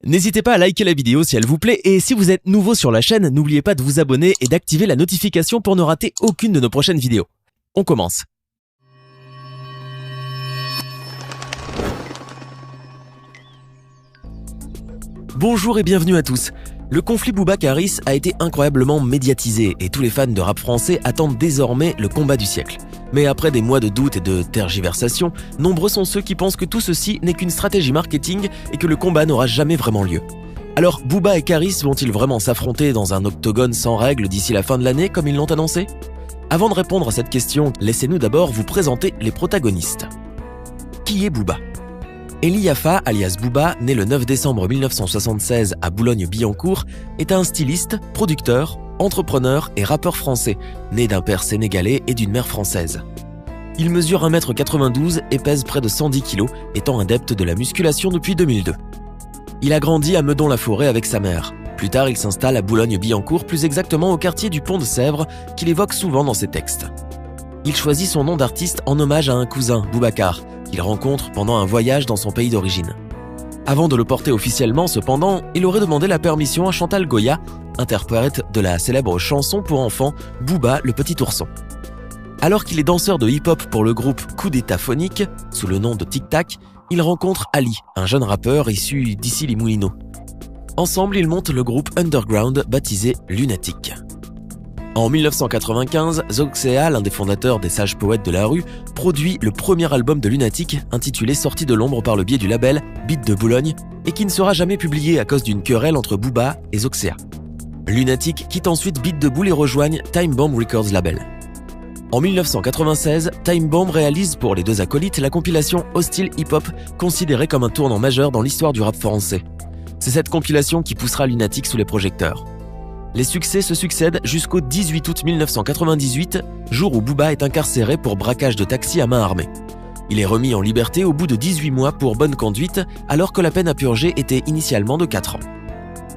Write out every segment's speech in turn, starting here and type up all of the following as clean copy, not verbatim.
N'hésitez pas à liker la vidéo si elle vous plaît et si vous êtes nouveau sur la chaîne, n'oubliez pas de vous abonner et d'activer la notification pour ne rater aucune de nos prochaines vidéos. On commence. Bonjour et bienvenue à tous. Le conflit Booba-Karis a été incroyablement médiatisé et tous les fans de rap français attendent désormais le combat du siècle. Mais après des mois de doutes et de tergiversations, nombreux sont ceux qui pensent que tout ceci n'est qu'une stratégie marketing et que le combat n'aura jamais vraiment lieu. Alors, Booba et Karis vont-ils vraiment s'affronter dans un octogone sans règles d'ici la fin de l'année comme ils l'ont annoncé ? Avant de répondre à cette question, laissez-nous d'abord vous présenter les protagonistes. Qui est Booba ? Eli Yaffa, alias Booba, né le 9 décembre 1976 à Boulogne-Billancourt, est un styliste, producteur, entrepreneur et rappeur français, né d'un père sénégalais et d'une mère française. Il mesure 1m92 et pèse près de 110 kg, étant adepte de la musculation depuis 2002. Il a grandi à Meudon-la-Forêt avec sa mère. Plus tard, il s'installe à Boulogne-Billancourt, plus exactement au quartier du Pont de Sèvres, qu'il évoque souvent dans ses textes. Il choisit son nom d'artiste en hommage à un cousin, Boubacar, qu'il rencontre pendant un voyage dans son pays d'origine. Avant de le porter officiellement, cependant, il aurait demandé la permission à Chantal Goya, interprète de la célèbre chanson pour enfants Booba le petit ourson. Alors qu'il est danseur de hip-hop pour le groupe Coup d'État Phonique, sous le nom de Tic Tac, il rencontre Ali, un jeune rappeur issu d'Issy-les-Moulineaux. Ensemble, ils montent le groupe underground baptisé Lunatic. En 1995, Zoxea, l'un des fondateurs des Sages Poètes de la rue, produit le premier album de Lunatic intitulé Sortie de l'ombre par le biais du label Beat de Boulogne et qui ne sera jamais publié à cause d'une querelle entre Booba et Zoxea. Lunatic quitte ensuite Beat de Boule et rejoignent Time Bomb Records label. En 1996, Time Bomb réalise pour les deux acolytes la compilation Hostile Hip Hop, considérée comme un tournant majeur dans l'histoire du rap français. C'est cette compilation qui poussera Lunatic sous les projecteurs. Les succès se succèdent jusqu'au 18 août 1998, jour où Booba est incarcéré pour braquage de taxi à main armée. Il est remis en liberté au bout de 18 mois pour bonne conduite, alors que la peine à purger était initialement de 4 ans.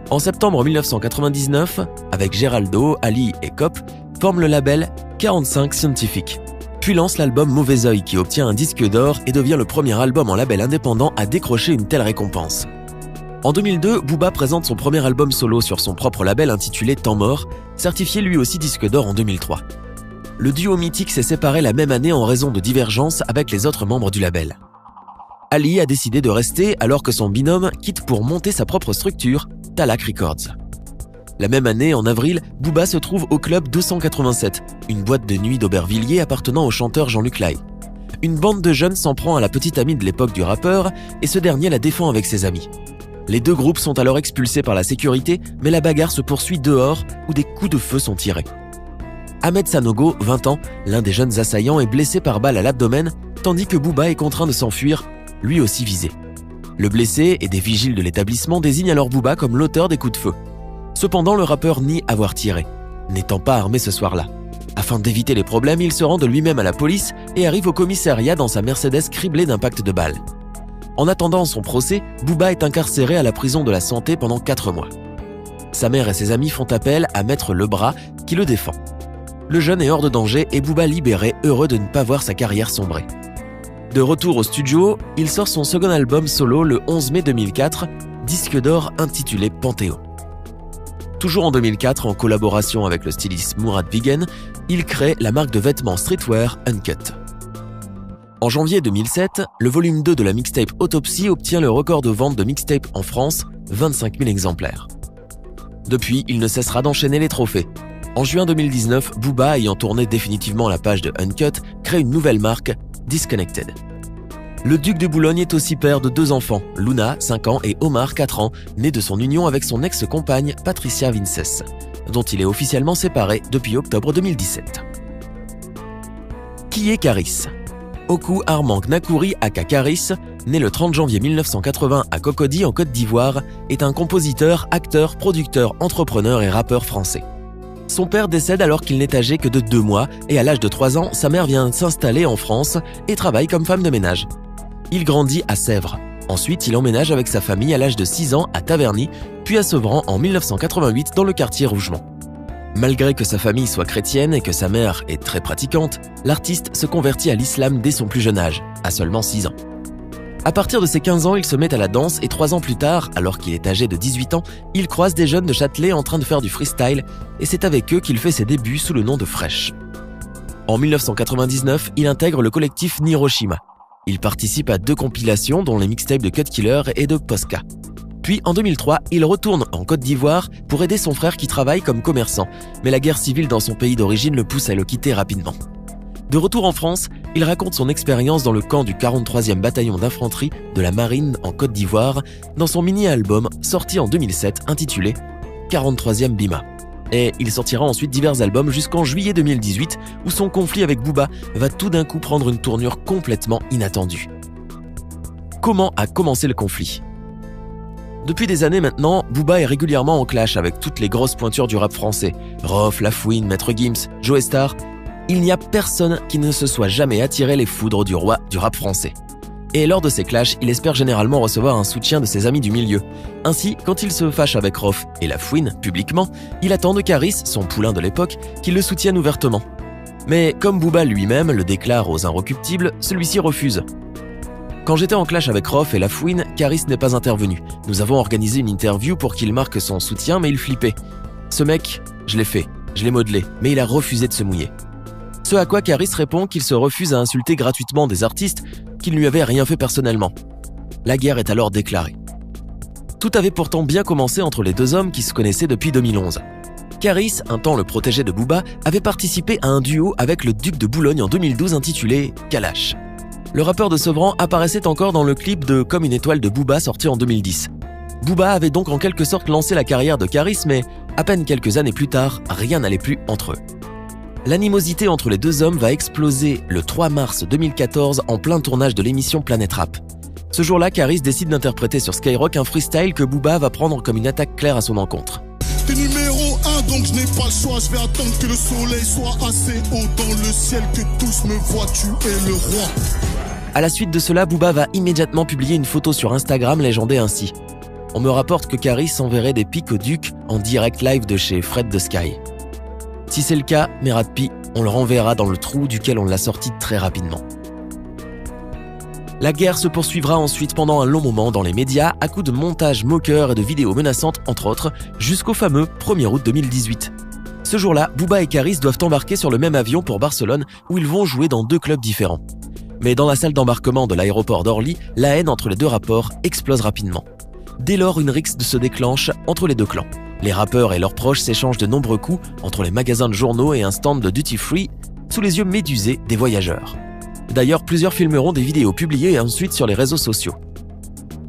En septembre 1999, avec Géraldo, Ali et Cop, forme le label 45 Scientific, puis lance l'album Mauvais Oeil qui obtient un disque d'or et devient le premier album en label indépendant à décrocher une telle récompense. En 2002, Booba présente son premier album solo sur son propre label intitulé Temps Mort, certifié lui aussi disque d'or en 2003. Le duo mythique s'est séparé la même année en raison de divergences avec les autres membres du label. Ali a décidé de rester alors que son binôme quitte pour monter sa propre structure, Talak Records. La même année, en avril, Booba se trouve au club 287, une boîte de nuit d'Aubervilliers appartenant au chanteur Jean-Luc Lahaye. Une bande de jeunes s'en prend à la petite amie de l'époque du rappeur et ce dernier la défend avec ses amis. Les deux groupes sont alors expulsés par la sécurité, mais la bagarre se poursuit dehors où des coups de feu sont tirés. Ahmed Sanogo, 20 ans, l'un des jeunes assaillants, est blessé par balle à l'abdomen, tandis que Booba est contraint de s'enfuir, lui aussi visé. Le blessé et des vigiles de l'établissement désignent alors Booba comme l'auteur des coups de feu. Cependant, le rappeur nie avoir tiré, n'étant pas armé ce soir-là. Afin d'éviter les problèmes, il se rend de lui-même à la police et arrive au commissariat dans sa Mercedes criblée d'impacts de balles. En attendant son procès, Booba est incarcéré à la prison de la Santé pendant 4 mois. Sa mère et ses amis font appel à Maître Lebras, qui le défend. Le jeune est hors de danger et Booba libéré, heureux de ne pas voir sa carrière sombrer. De retour au studio, il sort son second album solo le 11 mai 2004, disque d'or intitulé Panthéon. Toujours en 2004, en collaboration avec le styliste Mourad Vigen, il crée la marque de vêtements streetwear Uncut. En janvier 2007, le volume 2 de la mixtape Autopsie obtient le record de vente de mixtape en France, 25 000 exemplaires. Depuis, il ne cessera d'enchaîner les trophées. En juin 2019, Booba, ayant tourné définitivement la page de Uncut, crée une nouvelle marque, Disconnected. Le duc de Boulogne est aussi père de 2 enfants, Luna, 5 ans, et Omar, 4 ans, né de son union avec son ex-compagne Patricia Vinces, dont il est officiellement séparé depuis octobre 2017. Qui est Karis ? Oku Armand Gnakouri aka Karis, né le 30 janvier 1980 à Cocody en Côte d'Ivoire, est un compositeur, acteur, producteur, entrepreneur et rappeur français. Son père décède alors qu'il n'est âgé que de 2 mois et à l'âge de 3 ans, sa mère vient s'installer en France et travaille comme femme de ménage. Il grandit à Sèvres. Ensuite, il emménage avec sa famille à l'âge de 6 ans à Taverny, puis à Sevran en 1988 dans le quartier Rougemont. Malgré que sa famille soit chrétienne et que sa mère est très pratiquante, l'artiste se convertit à l'islam dès son plus jeune âge, à seulement 6 ans. À partir de ses 15 ans, il se met à la danse et 3 ans plus tard, alors qu'il est âgé de 18 ans, il croise des jeunes de Châtelet en train de faire du freestyle et c'est avec eux qu'il fait ses débuts sous le nom de Fresh. En 1999, il intègre le collectif Nihiroshima. Il participe à 2 compilations dont les mixtapes de Cut Killer et de Posca. Puis en 2003, il retourne en Côte d'Ivoire pour aider son frère qui travaille comme commerçant, mais la guerre civile dans son pays d'origine le pousse à le quitter rapidement. De retour en France, il raconte son expérience dans le camp du 43e bataillon d'infanterie de la Marine en Côte d'Ivoire dans son mini-album sorti en 2007 intitulé 43e Bima. Et il sortira ensuite divers albums jusqu'en juillet 2018 où son conflit avec Booba va tout d'un coup prendre une tournure complètement inattendue. Comment a commencé le conflit ? Depuis des années maintenant, Booba est régulièrement en clash avec toutes les grosses pointures du rap français. Rof, La Fouine, Maître Gims, Joe Star. Il n'y a personne qui ne se soit jamais attiré les foudres du roi du rap français. Et lors de ces clashs, il espère généralement recevoir un soutien de ses amis du milieu. Ainsi, quand il se fâche avec Rof et La Fouine, publiquement, il attend de Caris, son poulain de l'époque, qu'il le soutienne ouvertement. Mais comme Booba lui-même le déclare aux Inrecuptibles, celui-ci refuse. Quand j'étais en clash avec Rof et La Fouine, Caris n'est pas intervenu. Nous avons organisé une interview pour qu'il marque son soutien, mais il flippait. Ce mec, je l'ai fait, je l'ai modelé, mais il a refusé de se mouiller. Ce à quoi Caris répond qu'il se refuse à insulter gratuitement des artistes qui ne lui avaient rien fait personnellement. La guerre est alors déclarée. Tout avait pourtant bien commencé entre les 2 hommes qui se connaissaient depuis 2011. Caris, un temps le protégé de Booba, avait participé à un duo avec le duc de Boulogne en 2012 intitulé Kalash. Le rappeur de Sevran apparaissait encore dans le clip de Comme une étoile de Booba sorti en 2010. Booba avait donc en quelque sorte lancé la carrière de Caris, mais à peine quelques années plus tard, rien n'allait plus entre eux. L'animosité entre les 2 hommes va exploser le 3 mars 2014 en plein tournage de l'émission Planète Rap. Ce jour-là, Caris décide d'interpréter sur Skyrock un freestyle que Booba va prendre comme une attaque claire à son encontre. T'es numéro 1 donc je n'ai pas le choix, je vais attendre que le soleil soit assez haut dans le ciel, que tous me voient, tu es le roi. À la suite de cela, Booba va immédiatement publier une photo sur Instagram légendée ainsi. On me rapporte que Caris enverrait des pics au Duc en direct live de chez Fred de Sky. Si c'est le cas, Meratpi, on le renverra dans le trou duquel on l'a sorti très rapidement. La guerre se poursuivra ensuite pendant un long moment dans les médias à coups de montages moqueurs et de vidéos menaçantes entre autres, jusqu'au fameux 1er août 2018. Ce jour-là, Booba et Caris doivent embarquer sur le même avion pour Barcelone où ils vont jouer dans 2 clubs différents. Mais dans la salle d'embarquement de l'aéroport d'Orly, la haine entre les 2 rappeurs explose rapidement. Dès lors, une rixe se déclenche entre les 2 clans. Les rappeurs et leurs proches s'échangent de nombreux coups entre les magasins de journaux et un stand de duty-free sous les yeux médusés des voyageurs. D'ailleurs, plusieurs filmeront des vidéos publiées ensuite sur les réseaux sociaux.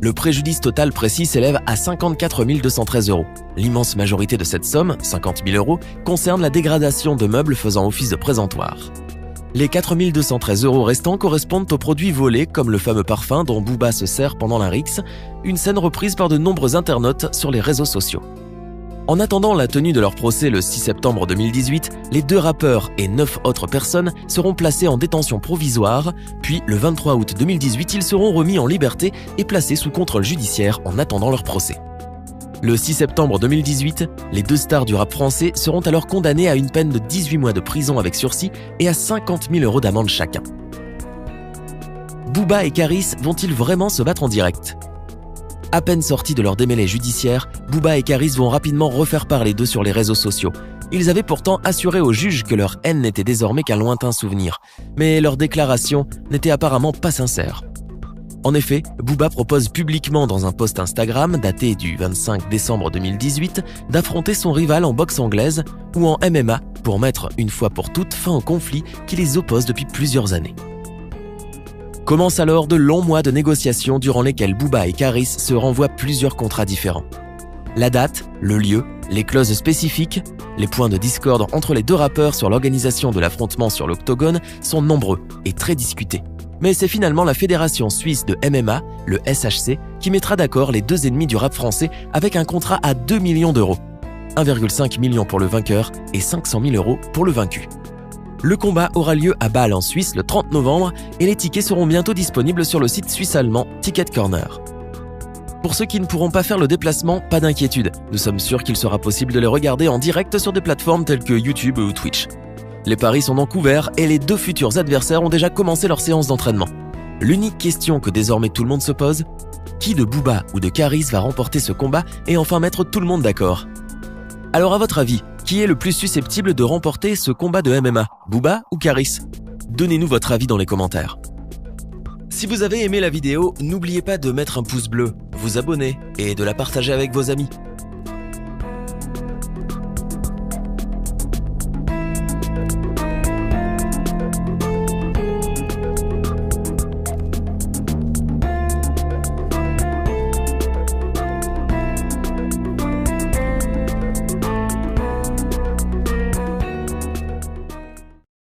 Le préjudice total précis s'élève à 54 213 €. L'immense majorité de cette somme, 50 000 €, concerne la dégradation de meubles faisant office de présentoir. Les 4 213 € restants correspondent aux produits volés comme le fameux parfum dont Booba se sert pendant la rixe, une scène reprise par de nombreux internautes sur les réseaux sociaux. En attendant la tenue de leur procès le 6 septembre 2018, les 2 rappeurs et 9 autres personnes seront placés en détention provisoire, puis le 23 août 2018, ils seront remis en liberté et placés sous contrôle judiciaire en attendant leur procès. Le 6 septembre 2018, les 2 stars du rap français seront alors condamnés à une peine de 18 mois de prison avec sursis et à 50 000 € d'amende chacun. Booba et Caris vont-ils vraiment se battre en direct ? À peine sortis de leur démêlé judiciaire, Booba et Caris vont rapidement refaire parler d'eux sur les réseaux sociaux. Ils avaient pourtant assuré aux juges que leur haine n'était désormais qu'un lointain souvenir, mais leurs déclarations n'étaient apparemment pas sincères. En effet, Booba propose publiquement dans un post Instagram daté du 25 décembre 2018 d'affronter son rival en boxe anglaise ou en MMA pour mettre une fois pour toutes fin au conflit qui les oppose depuis plusieurs années. Commencent alors de longs mois de négociations durant lesquels Booba et Caris se renvoient plusieurs contrats différents. La date, le lieu, les clauses spécifiques, les points de discorde entre les 2 rappeurs sur l'organisation de l'affrontement sur l'octogone sont nombreux et très discutés. Mais c'est finalement la Fédération Suisse de MMA, le SHC, qui mettra d'accord les 2 ennemis du rap français avec un contrat à 2 millions d'euros. 1,5 million pour le vainqueur et 500 000 € pour le vaincu. Le combat aura lieu à Bâle en Suisse le 30 novembre et les tickets seront bientôt disponibles sur le site suisse-allemand Ticket Corner. Pour ceux qui ne pourront pas faire le déplacement, pas d'inquiétude, nous sommes sûrs qu'il sera possible de les regarder en direct sur des plateformes telles que YouTube ou Twitch. Les paris sont donc ouverts et les 2 futurs adversaires ont déjà commencé leur séance d'entraînement. L'unique question que désormais tout le monde se pose, qui de Booba ou de Caris va remporter ce combat et enfin mettre tout le monde d'accord? Alors à votre avis, qui est le plus susceptible de remporter ce combat de MMA, Booba ou Caris? Donnez-nous votre avis dans les commentaires. Si vous avez aimé la vidéo, n'oubliez pas de mettre un pouce bleu, vous abonner et de la partager avec vos amis.